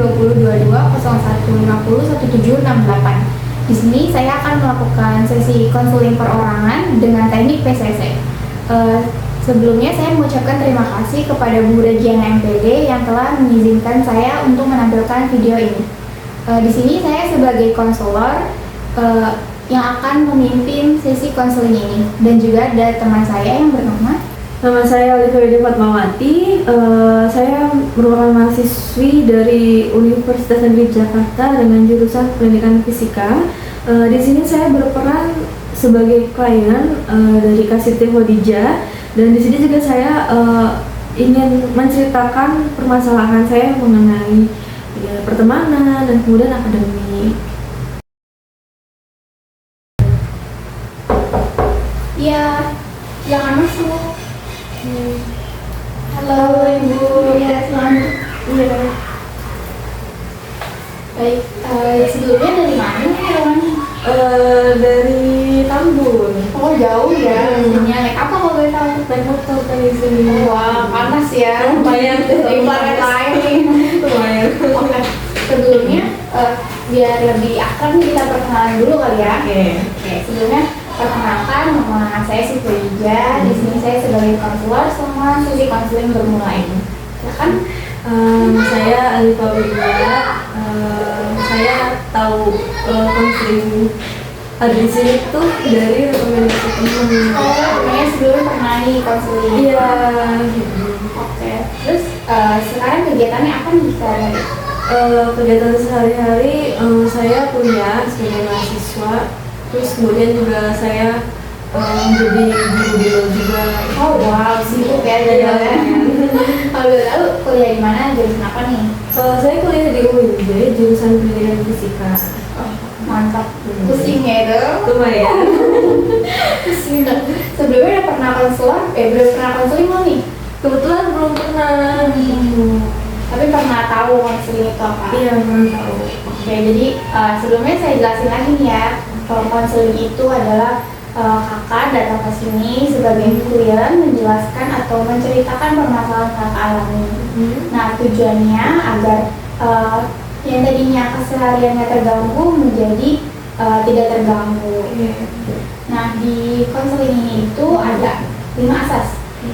2022 0150 1768. Di sini saya akan melakukan sesi konseling perorangan dengan teknik PCC. Sebelumnya saya mengucapkan terima kasih kepada Bu Regiana MPD yang telah mengizinkan saya untuk menampilkan video ini. Di sini saya sebagai konselor yang akan memimpin sesi konseling ini, dan juga ada teman saya yang bernama. Nama saya Olivia Fatmawati. Saya merupakan mahasiswi dari Universitas Negeri Jakarta dengan jurusan Pendidikan Fisika. Di sini saya berperan sebagai klien dari Kasirti Khadijah, dan di sini juga saya ingin menceritakan permasalahan saya mengenai pertemanan dan kemudian akademik. Ya, jangan masuk. Halo Ibu. Ya, selamat. Iya. Baik, sebelumnya dari mana teman? Dari Tambun. Oh, jauh ya. Naik apa kalau boleh tahu? Naik motor dari sini. Wah, panas ya. Lumayan. Dari planet lain nih. Lumayan. Oke, sebelumnya biar lebih akrab nih, kita perkenalan dulu kali ya. Oke, sebelumnya perkenalkan, nama saya Siti Khadijah. Di sini saya sebagai konselor selama sesi konseling bermulai. Silakan. Saya Alifah Bidya. Saya tahu konseling ada di sini tuh dari rekomendasi teman. Oh, makanya sebelumnya pernah nih konseling. Iya. Oke. Terus sekarang kegiatannya apa nih sekarang? Kegiatan sehari-hari saya kuliah sebagai mahasiswa. Terus kemudian juga saya jadi guru juga. Oh wow, sibuk ya jadi ya. Kalau boleh tahu kuliah di mana, jurusan apa nih? Saya kuliah di UIJ, jurusan Pendidikan Fisika. Oh, mantap. Pusing ya itu? Lumayan. Pusing. Sebelumnya udah pernah konselor? Belum pernah konseling lo nih? Kebetulan belum pernah. Tapi pernah tahu konseling itu apa? Iya, pernah tahu. Oke, jadi sebelumnya saya jelasin lagi nih ya. Kalau konseling itu adalah kakak datang ke sini sebagai klien menjelaskan atau menceritakan permasalahan kakak alami. Nah, tujuannya agar yang tadinya kesehariannya terganggu menjadi tidak terganggu. Nah, di konseling ini itu ada 5 asas.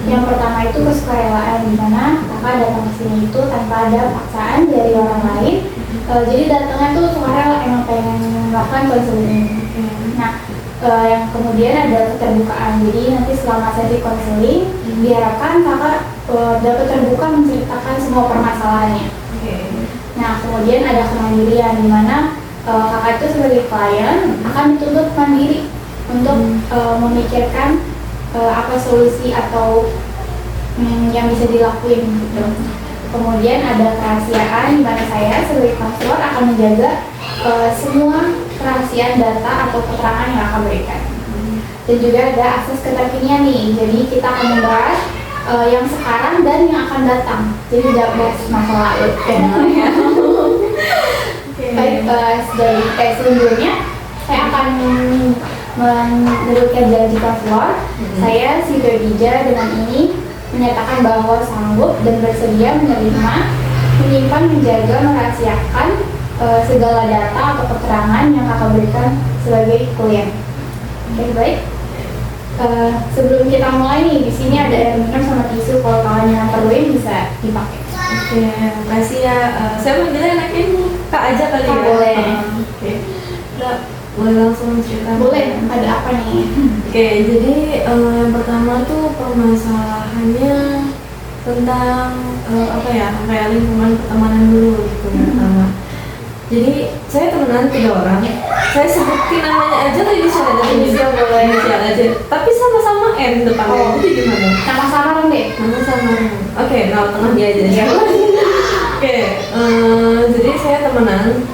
Yang pertama itu kesukarelaan, di mana kakak datang ke sini itu tanpa ada paksaan dari orang lain. Jadi datangnya tuh sukarela, emang pengen melakukan konseling ini. Nah, yang kemudian ada keterbukaan. Jadi nanti selama sesi konseling diharapkan kakak dapat terbuka menceritakan semua permasalahannya. Nah, kemudian ada kemandirian, di mana kakak itu sebagai klien akan dituntut mandiri untuk memikirkan apa solusi atau yang bisa dilakuin gitu. Kemudian ada kerahasiaan, di mana saya sebagai konselor akan menjaga semua kerahasiaan data atau keterangan yang akan berikan. Dan juga ada akses keterkinian nih. Jadi kita akan membahas yang sekarang dan yang akan datang. Jadi tidak bahas masa lalu. Baik, dari sebelumnya saya akan menurutkan janji konselor. Saya Siti Khadijah dengan ini menyatakan bahwa sanggup dan bersedia menerima, menyimpan, menjaga, merahasiakan segala data atau keterangan yang kakak berikan sebagai klien. Oke, baik. Sebelum kita mulai nih, di sini ada air minum sama tisu. Kalau kalian yang perluin bisa dipakai. Oke, makasih ya. Saya manggilnya enaknya Kak aja kali ya. Boleh. Oke. Nah, boleh langsung cerita. Boleh. Ada apa nih? Oke, jadi yang pertama tuh permasalahannya tentang kayak lingkungan pertemanan dulu gitu yang pertama. Jadi saya temenan 3 orang. Saya sebutin namanya aja atau inisial aja? Inisial boleh. Inisial aja. Tapi sama-sama N depannya. Jadi gimana? Nama samaran deh. Nama samaran. Oke, nama tengahnya aja. Oke, jadi saya temenan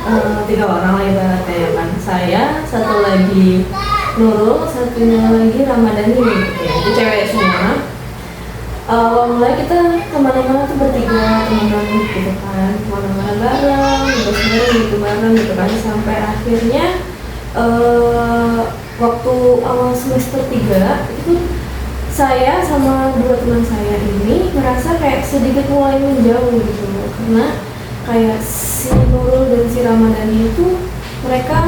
3 orang lah ibaratnya ya kan. Saya, satu lagi Nurul, satunya lagi Ramadhani. Itu cewek semua. Mulai kita kemana-mana tuh bertiga teman-teman gitu kan, kemana-mana bareng, bareng gitu kan, sampai akhirnya waktu awal semester 3 itu saya sama 2 teman saya ini merasa kayak sedikit mulai menjauh gitu, karena kayak si Nurul dan si Ramadhani itu mereka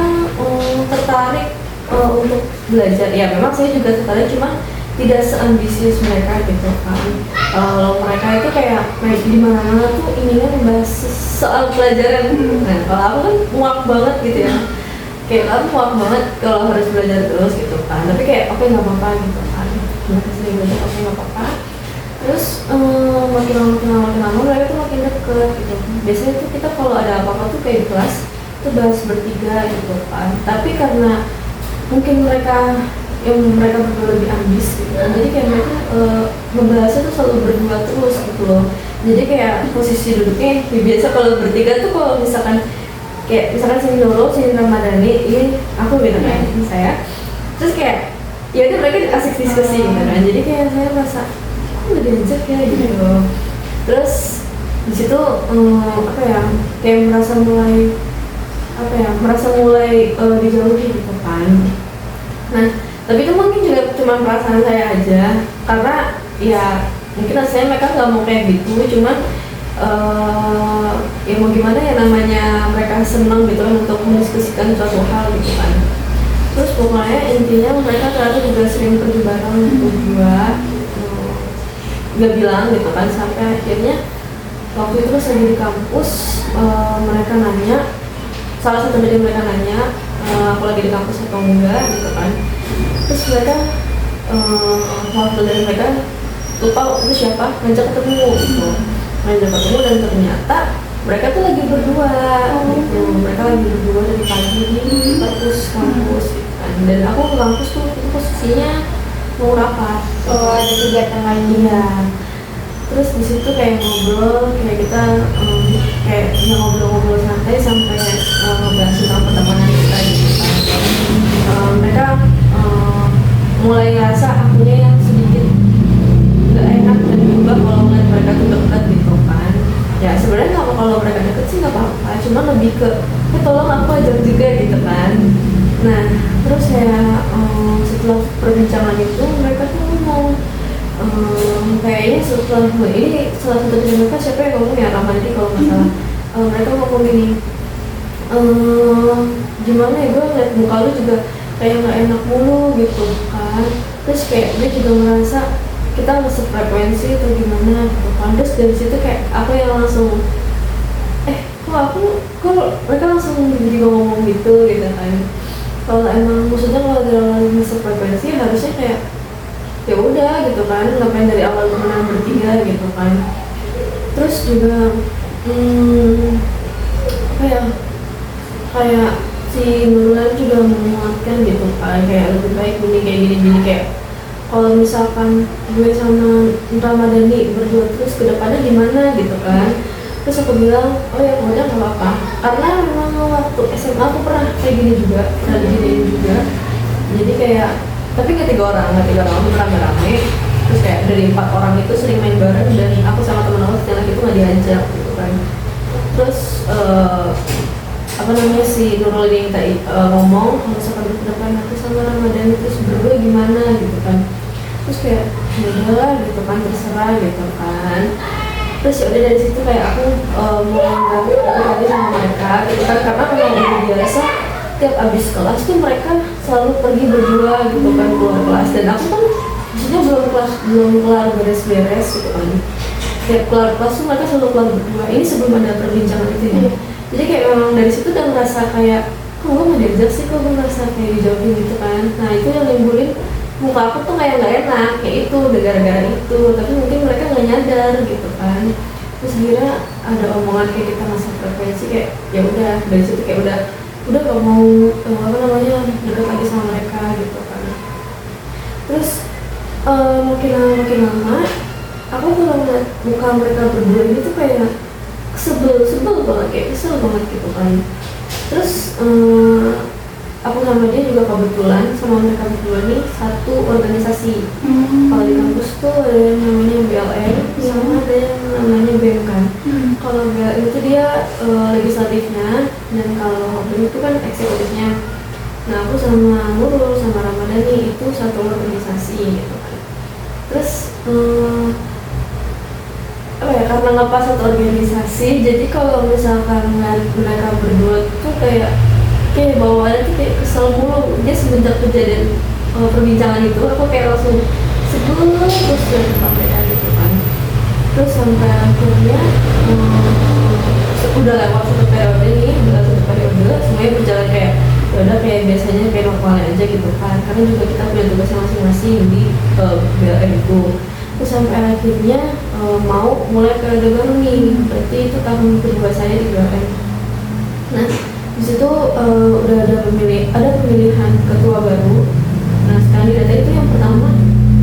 tertarik untuk belajar. Ya memang saya juga tertarik, cuma tidak seambisius mereka gitu kan. Kalau mereka itu kayak di mana-mana tuh inginnya membahas soal pelajaran. Nah kalau aku kan muak banget gitu ya, kayak aku muak banget kalau harus belajar terus gitu kan. Tapi kayak oke, nggak apa-apa gitu kan, mereka sering belajar, oke nggak apa-apa. Terus makin lama mereka tuh makin deket gitu. Biasanya tuh kita kalau ada apa-apa tuh kayak di kelas tuh bahas bertiga gitu kan. Tapi karena mungkin mereka berdua lebih ambis gitu kan, jadi kayak mereka membahasnya tuh selalu berdua terus gitu loh. Jadi kayak posisi duduknya biasa kalau bertiga tuh, kalau misalkan si Nurul, si Ramadhani, ini aku gitu kan, ini saya. Terus kayak ya udah mereka asik diskusi gitu kan. Jadi kayak saya merasa aku udah diajak ya gitu loh. Terus di situ kayak merasa mulai dijauhi gitu kan. Nah tapi itu mungkin juga cuma perasaan saya aja, karena ya mungkin rasanya mereka nggak mau kayak gitu, cuman ya mau gimana ya, namanya mereka senang gitu kan untuk mendiskusikan suatu hal gitu kan. Terus pokoknya intinya mereka ternyata juga sering pergi bareng berdua, nggak bilang gitu kan, sampai akhirnya waktu itu pas lagi di kampus mereka nanya, salah satu dari mereka nanya aku lagi di kampus atau enggak gitu kan. Terus mereka waktu dari mereka lupa itu siapa ngajak ketemu gitu, dan ternyata mereka tuh lagi berdua gitu. Mereka lagi berdua dari pagi di kampus gitu kan. Dan aku ke kampus tuh itu posisinya mau rapat. Ada kegiatan lagi ya. Terus di situ kayak ngobrol, kayak kita kayak ngobrol-ngobrol santai sampai ngebahas tentang pertemanan kita gitu kan. Mereka mulai ngerasa akunya yang sedikit gak enak dan juga kalau ngeliat mereka tuh dekat gitu kan. Ya sebenarnya kalau mereka deket sih nggak apa-apa, cuma lebih ke tolong aku ajak juga gitu kan. Nah terus kayak setelah perbincangan itu mereka tuh ngomong, kayaknya setelah ini salah satu dari mereka siapa yang ngomong ya, Ramadi kalau nggak salah. Mereka ngomong gini, gimana ya, gue ngeliat muka lu juga kayak nggak enak mulu gitu kan. Terus kayak dia juga merasa kita nggak sefrekuensi atau gimana gitu kan. Terus dari situ kayak aku yang langsung kok mereka langsung juga ngomong gitu kan. Kalau emang maksudnya kalau dalam sefrekuensi harusnya kayak ya udah gitu kan, ngapain dari awal temenan bertiga gitu kan. Terus juga kayak si Nurlan juga menguatkan gitu kan, kayak lebih baik gini kayak kalau misalkan gue sama Ramadhani berdua terus ke depannya gimana gitu kan. Terus aku bilang, oh ya pokoknya gak apa-apa, karena memang waktu SMA aku pernah kayak gini juga, pernah diginiin juga. Jadi kayak, tapi nggak tiga orang, aku rame-rame. Terus kayak dari 4 orang itu sering main bareng, dan aku sama temen aku setelah itu nggak diajak gitu kan. Terus si Nurul yang tadi ngomong, kalau misalkan ke depan aku sama Ramadhani terus berdua gimana gitu kan. Terus kayak ya udahlah gitu kan, terserah gitu kan. Terus ya udah dari situ kayak aku mau lagi sama mereka gitu kan, karena memang udah biasa tiap abis kelas tuh mereka selalu pergi berdua gitu kan keluar kelas. Dan aku kan maksudnya belum kelar beres-beres gitu kan. Tiap keluar kelas tuh mereka selalu keluar berdua. Ini sebelum ada perbincangan itu ya. Jadi kayak memang dari situ udah ngerasa kayak kok gue gak diajak sih, kok gue ngerasa kayak dijauhin gitu kan. Nah itu yang nimbulin muka aku tuh kayak gak enak, kayak itu udah gara-gara itu. Tapi mungkin mereka gak nyadar gitu kan. Terus kira ada omongan kayak kita masuk frekuensi, kayak ya udah dari situ kayak udah gak mau dekat lagi sama mereka gitu kan. Terus makin lama aku kalau ngeliat muka mereka berdua ini tuh kayak sebel banget, kayak kesel banget gitu kan. Terus aku sama dia juga kebetulan sama mereka berdua nih satu organisasi. Kalau di kampus tuh ada yang namanya BLM sama ada yang namanya BEM kan. Kalau BLM itu dia legislatifnya, dan kalau BEM itu kan eksekutifnya. Nah aku sama Nurul sama Ramadhani itu satu organisasi gitu kan. Terus apa ya, karena nggak pas satu organisasi, jadi kalau misalkan mereka berdua tuh kayak bawaannya tuh kayak kesel mulu. Dia semenjak kejadian perbincangan itu aku kayak langsung sebel terus dari mereka gitu kan. Terus sampai akhirnya udah lewat satu periode nih, udah satu periode semuanya berjalan kayak ya udah kayak biasanya kayak normalnya aja gitu kan, karena juga kita punya tugasnya masing-masing di BLM itu. Terus sampai akhirnya mau mulai periode baru nih, berarti itu tahun kedua saya di BLM. Nah di situ udah ada pemilihan ketua baru. Nah kandidatnya itu yang pertama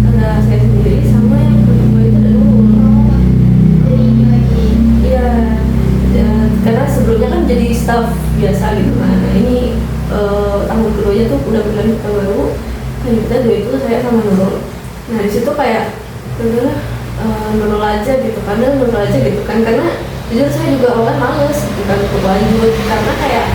ada saya sendiri, sama yang kedua itu ada Nurul. Jadi ini lagi. Iya, karena sebelumnya kan jadi staff biasa gitu kan. Nah ini tahun keduanya tuh udah pemilihan ketua baru. Kandidatnya dua itu saya sama Nurul. Nah di situ kayak udah Nurul aja gitu kan, karena jujur saya juga awalnya males gitu kan untuk lanjut, karena kayak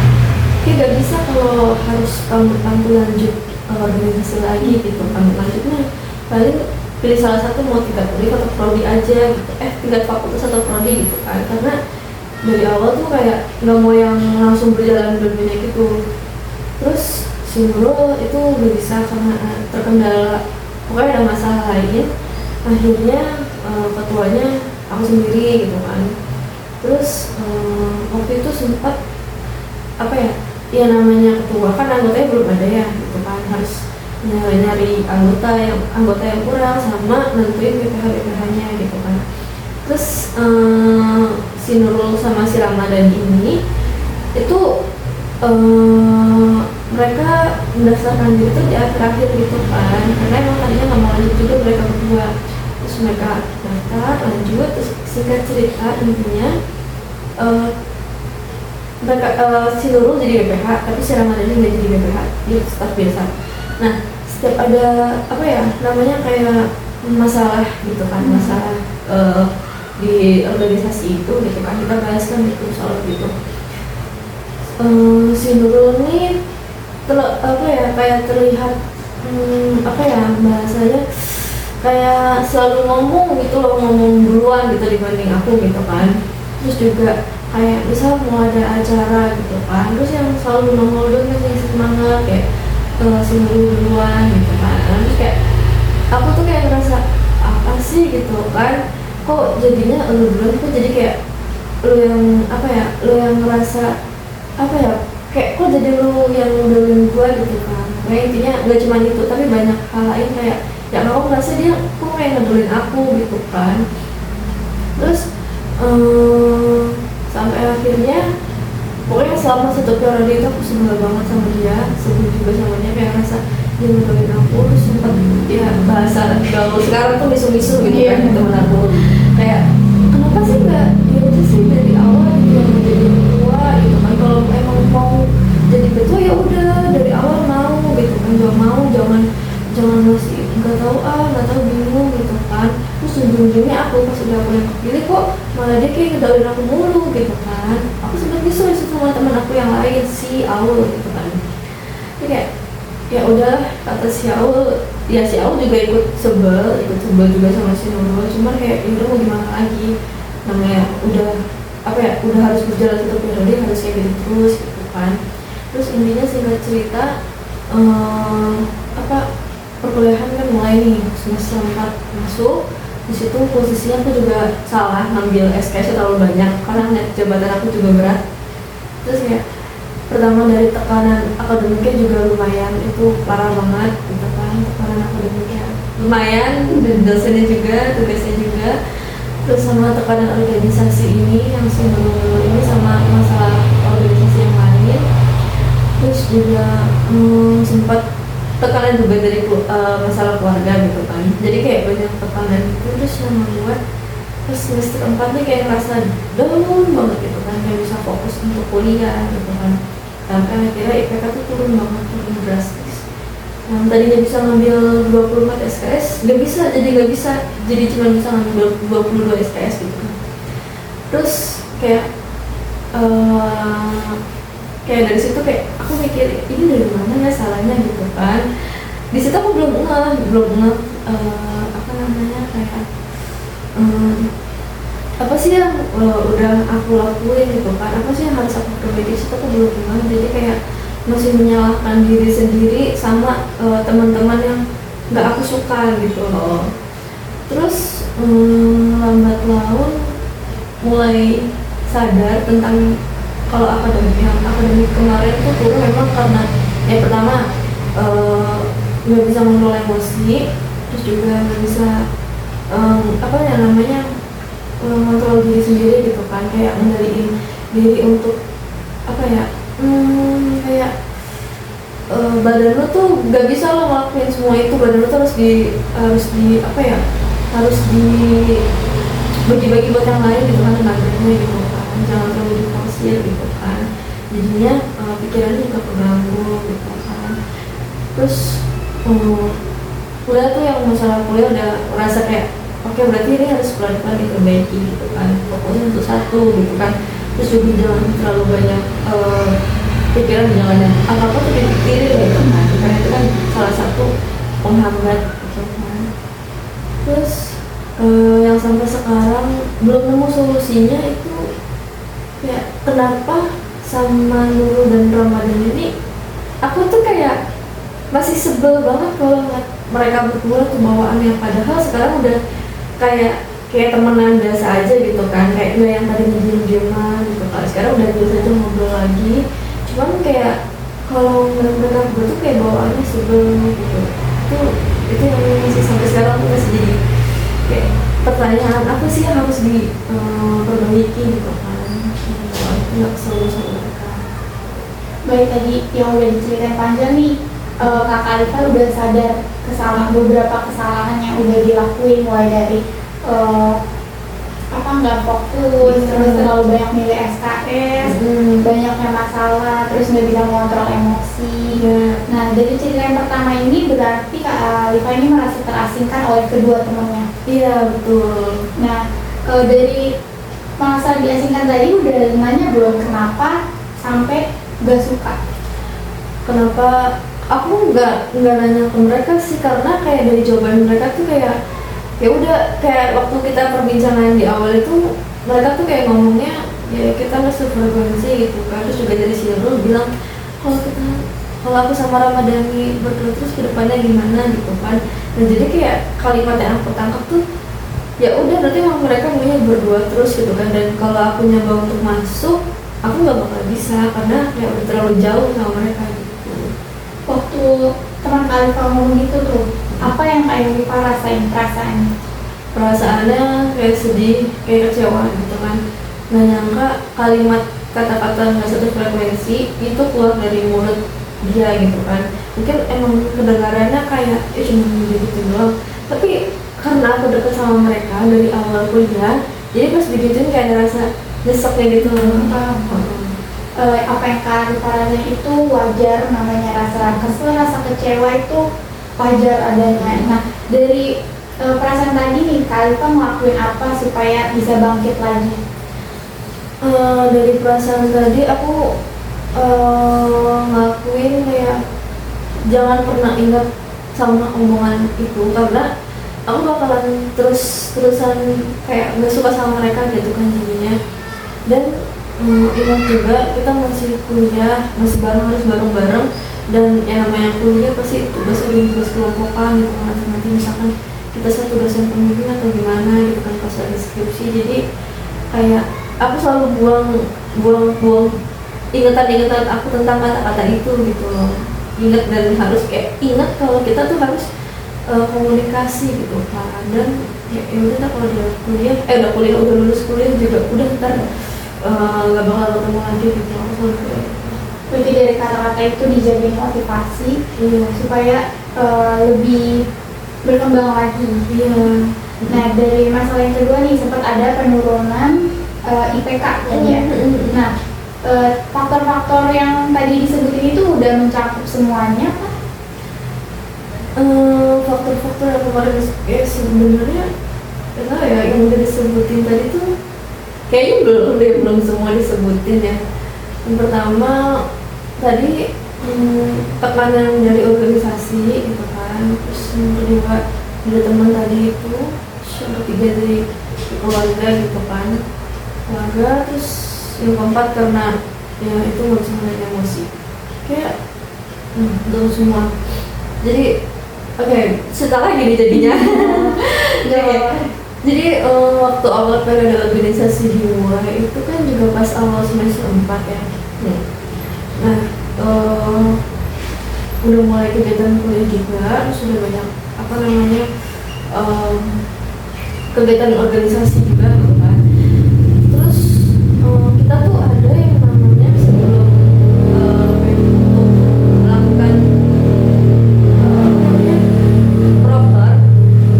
gak bisa kalau harus tampil lanjut organisasi lagi gitu kan. Lanjutnya paling pilih salah satu, mau tingkat univ atau prodi aja gitu, tingkat fakultas atau prodi gitu kan, karena dari awal tuh kayak nggak mau yang langsung berjalan dua-duanya gitu. Terus si Nurul itu gak bisa karena terkendala, pokoknya ada masalah lain. Akhirnya ketuanya aku sendiri gitu kan. Terus waktu itu sempat apa ya namanya ketua kan anggotanya belum ada ya gitu kan, harus nyari anggota yang kurang sama nentuin BPH-nya gitu kan. Terus si Nurul sama si Ramadan ini itu mereka mendaftarkan diri itu di akhir-akhir gitu kan, karena emang tadinya nggak mau lanjut juga mereka berdua. Terus mereka daftar lanjut, terus singkat cerita intinya mereka si Nurul jadi BPH, tapi si Ramadan nggak jadi BPH, dia staff biasa. Nah setiap ada apa ya namanya kayak masalah gitu kan, masalah di organisasi itu gitu kan, kita bahas kan itu soal gitu. Si Nurul ini kayak terlihat apa ya bahasanya, kayak selalu ngomong gitu loh, ngomong duluan gitu dibanding aku gitu kan. Terus juga kayak misal mau ada acara gitu kan, terus yang selalu nongol dulu ngasih semangat kayak si Nurul duluan gitu kan. Terus kayak aku tuh kayak ngerasa apa sih gitu kan, kok jadinya lu duluan, kok jadi kayak lu yang apa ya, lu yang ngerasa apa ya, kayak kok jadi lu yang duluan gua gitu kan. Kayak intinya nggak cuma itu, tapi banyak hal lain kayak ya aku ngerasa dia kok kayak ngeduluin aku gitu kan. Terus sampai akhirnya pokoknya selama satu periode itu aku sebel banget sama dia, sebel juga sama dia, kayak ngerasa dia ngeduluin aku. Terus sempat ya bahasa gaul sekarang tuh misu-misu gitu kan ke temen aku, kayak kenapa sih nggak dia aja sih dari awal gitu yang menjadi ketua gitu kan, kalau emang mau jadi ketua ya udah dari awal mau gitu kan, jangan masih nggak tahu bingung gitu kan. Terus ujung-ujungnya aku pas udah aku yang kepilih kok malah dia kayak ngedalin aku mulu gitu kan. Aku sempet disuruh sama teman aku yang lain, si Aul gitu kan. Jadi kayak ya udah kata si Aul, ya si Aul juga ikut sebel juga sama si Nurul, cuman kayak ya udah mau gimana lagi, namanya udah apa ya, udah harus berjalan satu periode, harus kayak gitu terus gitu kan. Terus intinya singkat cerita perkuliahan kan mulai nih, semester 4 masuk. Di situ posisinya aku juga salah ngambil SKS terlalu banyak karena ngeliat jabatan aku juga berat. Terus kayak pertama dari tekanan akademiknya juga lumayan, itu parah banget gitu kan, tekanan akademiknya lumayan, dan dosennya juga, tugasnya juga. Terus sama tekanan organisasi ini yang sebelum ini, sama masalah organisasi yang lain. Terus juga sempat tekanan juga dari masalah keluarga gitu kan, jadi kayak banyak tekanan itu. Terus yang membuat pas semester 4 nih kayak ngerasa down banget gitu kan, kayak bisa fokus untuk kuliah gitu kan. Sampai akhirnya IPK tuh turun drastis. Yang tadinya bisa ngambil 24 SKS nggak bisa, jadi cuma bisa ngambil 22 SKS gitu kan. Terus kayak dari situ kayak aku mikir ini dari mana ya salahnya gitu kan. Di situ aku belum ngeh apa namanya kayak apa sih yang udah aku lakuin gitu kan, apa sih yang harus aku perbaiki, itu aku belum pernah. Jadi kayak masih menyalahkan diri sendiri sama teman-teman yang nggak aku suka gitu loh. Terus lambat laun mulai sadar tentang kalau akademik kemarin tuh turun memang karena yang pertama nggak bisa mengelola emosi, terus juga nggak bisa apa ya namanya mengontrol diri sendiri gitu kan, kayak ngendaliin diri untuk apa ya kayak badan lo tuh nggak bisa lo ngelakuin semua itu, badan lo tuh harus bagi-bagi buat yang lain gitu kan, tenaganya gitu kan, jangan terlalu diforsir gitu kan, jadinya pikirannya juga keganggu gitu kan. Terus kuliah tuh yang masalah kuliah udah merasa kayak oke, berarti ini harus pelan-pelan diperbaiki gitu kan, fokusnya untuk satu gitu kan. Terus juga jangan terlalu banyak pikiran, jangan yang apa-apa tuh dipikirin gitu kan, karena itu kan salah satu penghambat gitu kan. Terus yang sampai sekarang belum nemu solusinya itu ya, kenapa sama Nurul dan Ramadan ini aku tuh kayak masih sebel banget kalau ngeliat mereka berdua tuh bawaannya, padahal sekarang udah kayak temenan biasa aja gitu kan, kayak gue yang tadi diem-dieman gitu kan, sekarang udah biasa aja ngobrol lagi. Cuman kayak kalau mereka berdua tuh kayak bawaannya sebel gitu. Itu yang masih sampai sekarang tuh masih jadi kayak pertanyaan, apa sih yang harus diperbaiki gitu kan, nggak selalu sama mereka. Baik, tadi yang udah diceritain panjang nih, Kakak Alifa udah sadar beberapa kesalahan yang udah dilakuin, mulai dari nggak fokus, terus terlalu banyak milih SKS, banyaknya masalah, terus nggak bisa mengontrol emosi. Nah, dari cerita yang pertama ini berarti Kak Alifa ini merasa terasingkan oleh kedua temannya. Iya, betul. Nah, dari merasa diasingkan tadi udah nanya belum kenapa sampai gak suka? Kenapa? Aku nggak nanya ke mereka sih, karena kayak dari jawaban mereka tuh kayak ya udah, kayak waktu kita perbincangan di awal itu mereka tuh kayak ngomongnya ya kita nggak sefrekuensi gitu kan. Terus juga dari Nurul bilang kalau aku sama Ramadhani terus ke depannya gimana gitu kan. Nah, jadi kayak kalimat yang aku tangkap tuh ya udah, berarti emang mereka maunya berdua terus gitu kan. Dan kalau aku nyoba untuk masuk, aku nggak bakal bisa karena ya udah terlalu jauh sama mereka gitu. Waktu teman kalian ngomong gitu tuh, apa yang Kak Alifa rasain perasaannya? Perasaannya kayak sedih, kayak kecewa gitu kan. Nggak nyangka kalimat kata-kata nggak satu frekuensi itu keluar dari mulut dia gitu kan. Mungkin emang kedengarannya kayak cuma gitu doang, tapi karena aku deket sama mereka dari awal kuliah, jadi pas digituin kayak ada rasa nyeseknya gitu. Apa yang Kak Alifa rasain itu wajar, namanya rasa kesel, rasa kecewa itu wajar adanya. Nah, dari perasaan tadi nih, Kak Alifa ngelakuin apa supaya bisa bangkit lagi? Dari perasaan tadi aku ngelakuin kayak jangan pernah ingat sama omongan itu, karena aku bakalan terusan kayak nggak suka sama mereka gitu kan jadinya. Dan ingat juga kita masih kuliah, masih harus bareng-bareng, dan yang namanya kuliah pasti tugas kelompokan gitu kan. Nanti misalkan kita satu dosen pembimbing atau gimana gitu kan pas lagi skripsi, jadi kayak aku selalu buang ingatan aku tentang kata-kata itu gitu loh. Ingat dan harus kayak ingat kalau kita tuh harus komunikasi gitu kan. Dan ya udah, kalau udah lulus kuliah juga udah ntar nggak bakal ketemu lagi gitu. Berarti dari kata-kata itu dijadiin motivasi supaya lebih berkembang lagi. Nah, dari masalah yang kedua nih, sempat ada penurunan IPK tadi ya. Nah, faktor-faktor yang tadi disebutin itu udah mencakup semuanya kan? Faktor-faktor yang kemarin sebenarnya kenapa ya yang udah disebutin tadi tuh kayaknya belum semua disebutin ya. Yang pertama tadi tekanan dari organisasi gitu kan, terus yang kedua dari teman tadi itu, yang ketiga dari keluarga gitu kan, keluarga. Terus yang keempat karena ya itu nggak bisa menahan emosi kayak itu semua. Jadi oke, setelah gini jadinya. Jadi waktu awal periode organisasi dimulai itu kan juga pas awal semester 4 ya. Nah, udah mulai kegiatan kuliah juga, terus udah banyak apa namanya kegiatan organisasi juga gitu kan. Terus kita tuh ada yang namanya sebelum untuk melakukan proper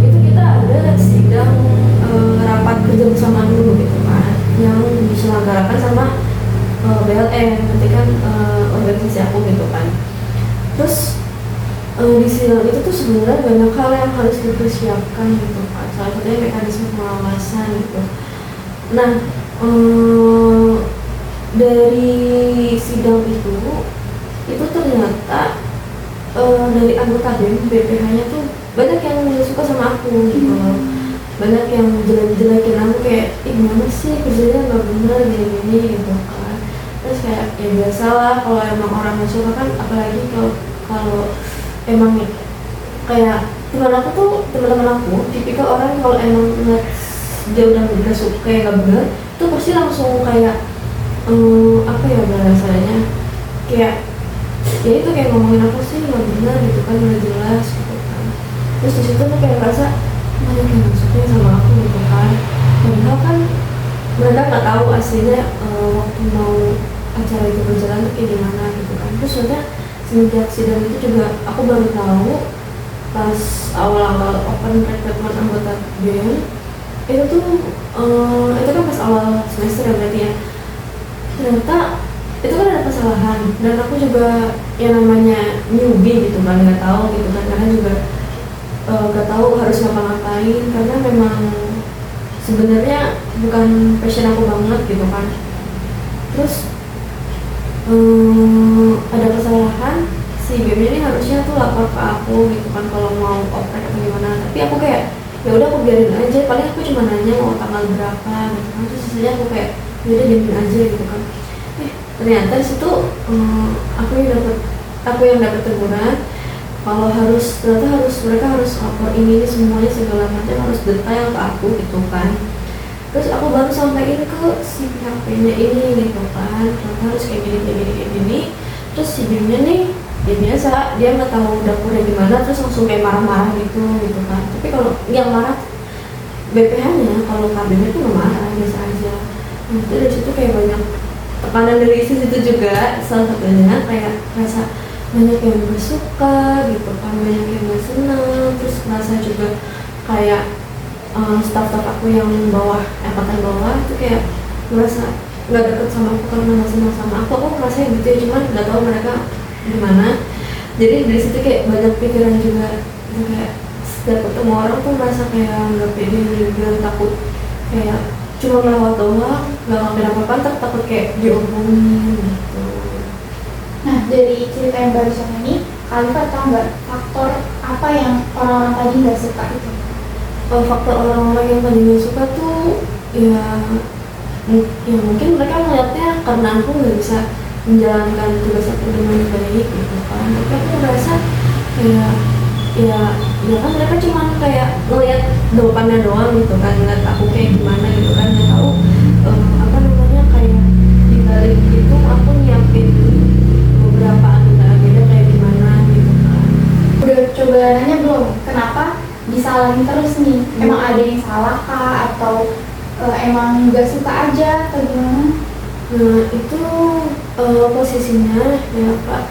itu kita ada sidang rapat kerja bersama dulu gitu kan, yang diselenggarakan sama BLN, nanti kan organisasi aku gitu kan. Terus di sidang itu tuh sebenarnya banyak hal yang harus dipersiapkan gitu kan, salah satunya mekanisme pengawasan gitu. Nah, dari sidang itu ternyata dari anggota BEM, BPH-nya tuh banyak yang nggak suka sama aku gitu loh. Banyak yang jelek-jelekin aku kayak, gimana sih kerjanya nggak bener gini-gini gitu kan. Terus kayak ya biasalah kalau emang orang nggak suka kan, apalagi kalau emang kayak teman-teman aku tipikal orang kalau emang ngeliat dia udah nggak suka kayak nggak bener itu pasti langsung kayak apa ya bahasanya, kayak ya itu kayak ngomongin apa sih nggak bener gitu kan, udah jelas gitu kan. Terus di situ tuh kayak ngerasa banyak yang nggak suka sama aku gitu kan, padahal kan mereka nggak tahu aslinya waktu mau acara itu berjalan tuh kayak gimana gitu kan. Terus soalnya semenjak sidang itu juga aku baru tahu pas awal-awal open recruitment anggota BEM itu tuh itu kan pas awal semester ya berarti ya, ternyata itu kan ada kesalahan dan aku juga yang namanya newbie gitu kan, nggak tahu gitu kan, karena juga nggak tahu harus ngapa-ngapain karena memang sebenarnya bukan passion aku banget gitu kan. Terus ada kesalahan, si BEM ini harusnya tuh lapor ke aku gitu kan kalau mau oprek atau gimana, tapi aku kayak ya udah aku biarin aja, paling aku cuma nanya mau tanggal berapa gitu kan, terus sisanya aku kayak ya udah diamin aja gitu kan. Ternyata di situ aku yang dapat teguran kalau mereka harus lapor ini semuanya segala macam, harus detail ke aku gitu kan. Terus aku baru sampaikan ke si pihak nya ini gitu kan, harus kayak gini. Terus si BIM-nya nih ya biasa, dia nggak tahu dapurnya gimana, terus langsung kayak marah-marah gitu kan. Tapi kalau yang marah BPH-nya, kalau KB-nya tuh nggak marah, biasa aja. Nah, itu dari situ kayak banyak tekanan dari situ juga, salah satunya kayak rasa banyak yang gak suka gitu kan, banyak yang gak senang. Terus merasa juga kayak staff-staff aku yang angkatan bawah itu kayak merasa nggak deket sama aku karena nggak senang sama aku merasa gitu ya, cuman nggak tahu mereka gimana. Jadi dari situ kayak banyak pikiran juga gitu, kayak setiap ketemu orang tuh merasa kayak nggak pede juga, takut kayak cuma melewat doang nggak ngambil apa-apa, takut kayak diomongin gitu. Nah, dari cerita yang barusan ini, kalian tahu nggak faktor apa yang orang-orang tadi nggak suka itu? Faktor orang-orang yang tadi nggak suka tuh ya mungkin mereka melihatnya karena aku nggak bisa menjalankan tugas aku dengan baik gitu kan. Tapi aku merasa kayak ya kan mereka cuma kayak ngeliat depannya doang gitu kan, ngeliat aku kayak gimana gitu kan, nggak tahu apa namanya kayak di balik itu aku nyiapin beberapa agenda kayak gimana gitu kan. Udah coba nanya belum? Kenapa disalahin terus nih? Emang ada yang salah kah? Atau emang nggak suka aja atau gimana? Nah itu posisinya ya Pak,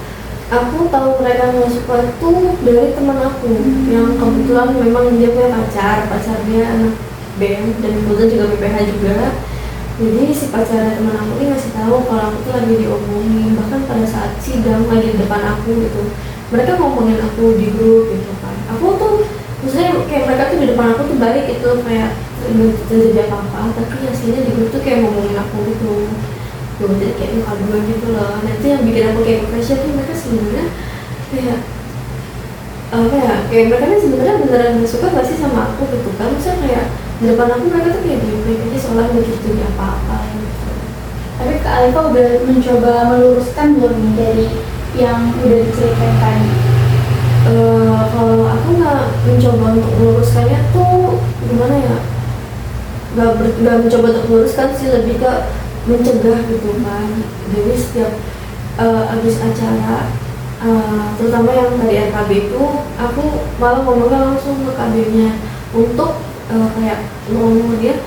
aku tahu mereka nggak suka itu dari teman aku yang kebetulan memang dia punya pacarnya anak BEM dan kebetulan juga BPH juga. Jadi si pacarnya teman aku ini ngasih tahu kalau aku tuh lagi diomongin, bahkan pada saat sidang lagi di depan aku gitu, mereka ngomongin aku di grup gitu kan. Aku tuh maksudnya kayak mereka tuh di depan aku tuh baik itu, kayak nggak terjadi apa-apa, tapi aslinya di grup tuh kayak ngomongin aku gitu. Jadi kayak muka gitu loh. Nanti yang bikin aku kayak pressure tuh mereka sebenarnya kayak apa ya, kayak mereka kan sebenarnya beneran gak suka gak sih sama aku gitu kan. Maksudnya kayak di depan aku mereka tuh kayak diem aja seolah nggak jadi apa-apa gitu. Tapi Kak Alifa udah mencoba meluruskan belum nih dari yang udah diceritain tadi? Kalau aku nggak mencoba untuk meluruskannya tuh gimana ya, nggak mencoba untuk meluruskan sih, lebih ke mencegah gitu kan. Jadi setiap habis acara, terutama yang tadi RKB itu, aku malah ngomongnya langsung ke KB-nya untuk kayak ngomong dia,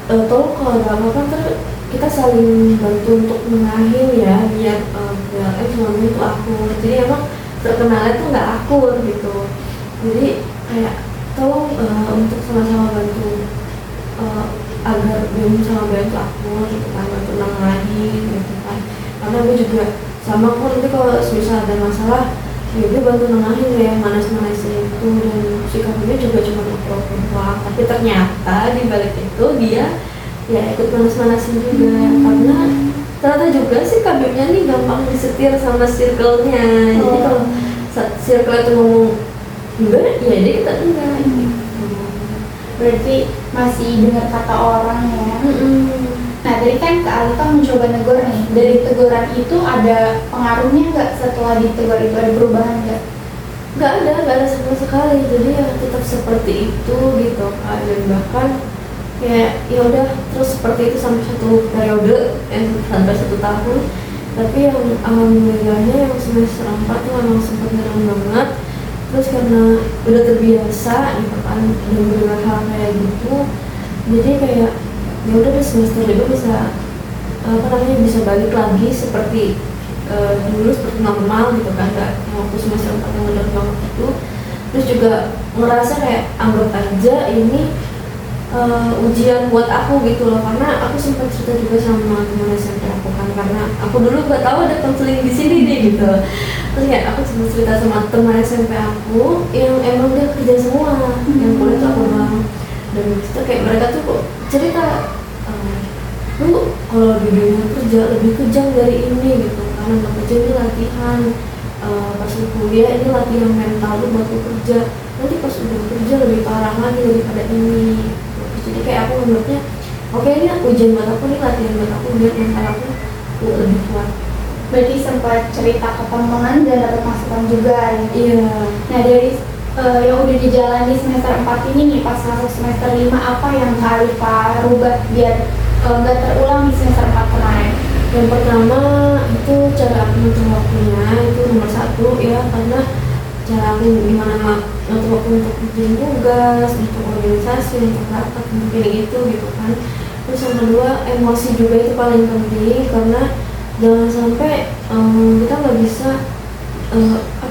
tolong kalau ada apa-apa ntar kita saling bantu untuk mengakhir ya, biar cuma itu akur. Jadi emang terkenalnya tuh nggak akur gitu. Jadi kayak tolong untuk sama-sama bantu agar dia sama bantu akur gitu kan, bantu nengahin gitu kan. Karena gue juga sama aku nanti kalau misal ada masalah ya gue bantu nengahin ya, manas-manasin itu, dan sikapnya juga cuma ngobrol doang. Tapi ternyata di balik itu dia ya ikut manas-manasin juga, karena ternyata juga sih kabinnya nih gampang disetir sama circle-nya. Jadi kalau circle itu ngomong enggak, ya dia kita enggak. Berarti masih dengar kata orang ya. Nah tadi kan Kak Alifa mencoba negur nih, dari teguran itu ada pengaruhnya nggak setelah ditegur itu, ada perubahan nggak? Nggak ada sama sekali. Jadi ya tetap seperti itu gitu kan, dan bahkan ya udah terus seperti itu sampai satu periode, sampai 1 tahun. Tapi yang alhamdulillahnya yang semester 4 tuh memang sempat ngerang banget. Terus karena udah terbiasa gitu kan dengan berbagai hal kayak gitu, jadi kayak ya udah di semester 5 bisa bisa balik lagi seperti dulu, seperti normal gitu kan, nggak yang waktu semester 4 yang udah banget itu. Terus juga ngerasa kayak anggap aja ini ujian buat aku gitu loh, karena aku sempat cerita juga sama teman SMP aku kan, karena aku dulu gak tahu ada konseling di sini nih gitu. Terus ya aku sempat cerita sama teman SMP aku yang emang dia kerja semua, yang kuliah tuh aku doang. Dan itu kayak mereka tuh kok cerita, lu kalau di dunia kerja lebih kejam dari ini gitu, karena nggak kerja ini latihan, pas lu kuliah ini latihan mental lu buat lu kerja, nanti pas udah kerja lebih parah lagi daripada ini. Jadi kayak aku menurutnya oke, ini ujian buat aku, nih latihan buat aku biar mental aku lebih kuat. Berarti sempat cerita ke teman dan dapat masukan juga ya? Iya. Nah dari yang udah dijalani semester 4 ini nih, pas masuk semester 5 apa yang Kak Alifa rubah biar nggak terulang di semester 4 kemarin? Yang pertama itu cara aku ngatur waktunya, itu nomor 1 ya, karena cara aku gimana ngatur waktu untuk kerjain tugas, untuk organisasi, untuk rapat, mungkin gitu kan. Terus yang kedua, emosi juga itu paling penting, karena jangan sampai kita nggak bisa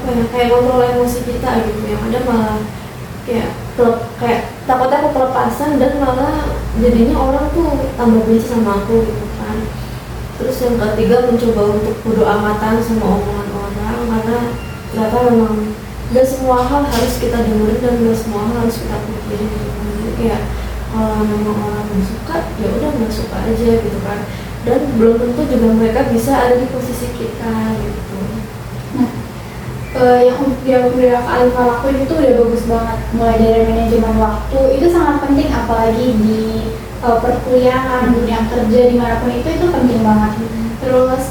kayak kontrol emosi kita gitu, yang ada malah kayak takutnya aku kelepasan dan malah jadinya orang tuh tambah benci sama aku gitu kan. Terus yang ketiga, mencoba untuk bodo amatan sama omongan orang, karena ternyata memang gak semua hal harus kita dengerin dan gak semua hal harus kita pikirin gitu kan. Jadi kayak kalau memang orang gak suka ya udah gak suka aja gitu kan, dan belum tentu juga mereka bisa ada di posisi kita gitu. Yang udah Kak Alifa lakuin itu udah bagus banget, mulai dari manajemen waktu itu sangat penting, apalagi di perkuliahan, dunia kerja, dimanapun itu penting banget. Terus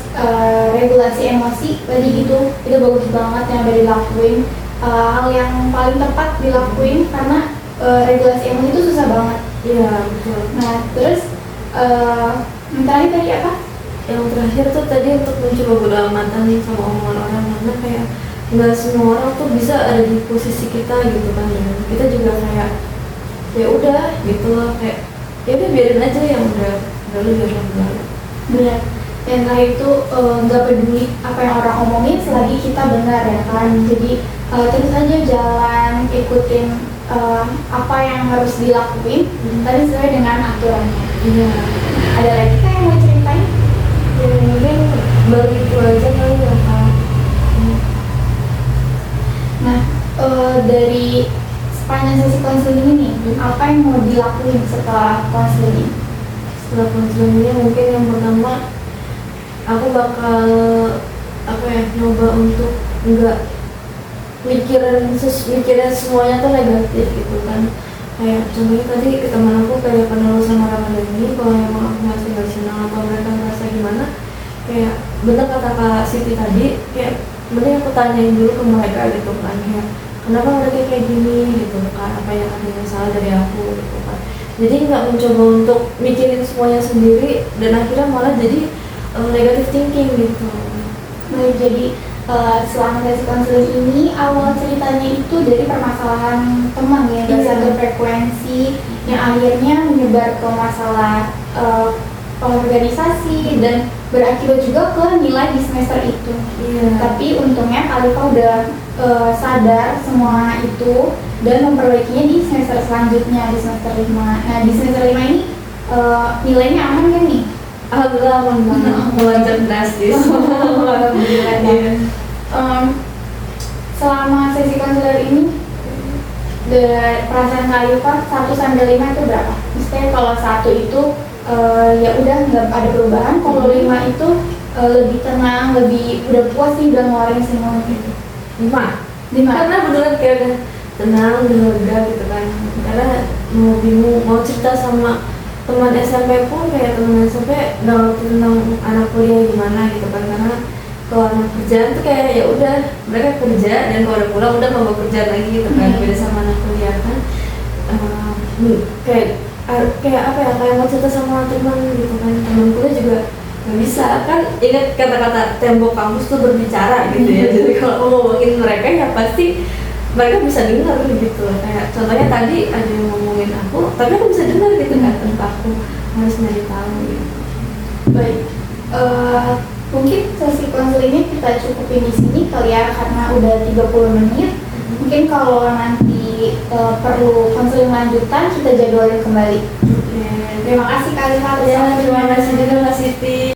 regulasi emosi tadi itu bagus banget yang udah dilakuin, hal yang paling tepat dilakuin, karena regulasi emosi itu susah banget. Iya betul. Nah terus tadi apa? Yang terakhir tuh tadi untuk mencoba bodo amatan sama omongan orang, karena kayak nggak semua orang tuh bisa ada di posisi kita gitu kan, dan kita juga kayak ya udah gitu loh, kayak ya udah biarin aja yang udah lalu biar lalu. Benar. Dan terakhir itu nggak peduli apa yang orang omongin selagi kita benar ya kan. Jadi terus aja jalan, ikutin apa yang harus dilakuin tadi sesuai dengan aturannya. Iya. Ada lagi Kak yang mau ceritain? Ya mungkin baru itu aja kali ya Kak. Nah dari sepanjang sesi konseling ini apa yang mau dilakuin setelah konseling? Setelah konseling ini mungkin yang pertama aku bakal nyoba untuk enggak mikirin semuanya tuh negatif gitu kan. Kayak contohnya tadi ke teman aku kayak penelusuran Ramadan ini, kalau emang aku masih nggak senang atau mereka merasa gimana, kayak bener kata Kak Siti tadi, kayak mending aku tanyain dulu ke mereka gitu kan, kayak kenapa mereka kayak gini gitu kan, apa yang ada yang salah dari aku gitu kan. Jadi nggak mencoba untuk mikirin semuanya sendiri dan akhirnya malah jadi negative thinking gitu. Baik, jadi selama sesi konseling ini awal ceritanya itu dari permasalahan teman ya, dari Iya. satu frekuensi yang akhirnya menyebar ke masalah organisasi dan berakibat juga ke nilai di semester itu. Iya. Tapi untungnya Kalifa udah sadar semua itu dan memperbaikinya di semester selanjutnya, di semester 5. Nah, di semester 5 ini nilainya aman kan nih? Alhamdulillah aman banget, melonjak drastis. Alhamdulillah. Iya. Selama sesi konselor ini perasaan Kalifa 1 sampai 5 itu berapa? Misalnya kalau 1 itu ya udah nggak ada perubahan, kalau 5 itu lebih tenang, lebih udah puas sih udah ngeluarin semua gitu. 5. 5. Karena beneran kayak udah tenang, udah lega gitu kan. Karena mau bingung, mau cerita sama teman SMP pun kayak teman SMP nggak ngerti tentang anak kuliah gimana gitu kan. Karena kalau anak kerjaan tuh kayak ya udah mereka kerja dan kalau udah pulang udah mau kerja lagi gitu kan. Beda sama anak kuliah kan. Kayak apa ya, kayak mau cerita sama teman gitu kan. Teman kuliah juga nggak bisa kan, ingat kata-kata tembok kampus tuh berbicara gitu ya. Jadi kalau mau ngomongin mereka ya pasti mereka bisa dengar gitu. Kayak contohnya tadi ada yang ngomongin aku, tapi aku bisa dengar gitu kan, tanpa aku harus nyari tahu gitu. Baik, mungkin sesi konselingnya kita cukupin di sini kali ya karena udah 30 menit. Mungkin kalau nanti perlu konseling lanjutan kita jadwalin kembali. Oke. Terima kasih Kalifa. Ya, terima kasih juga Kak Siti.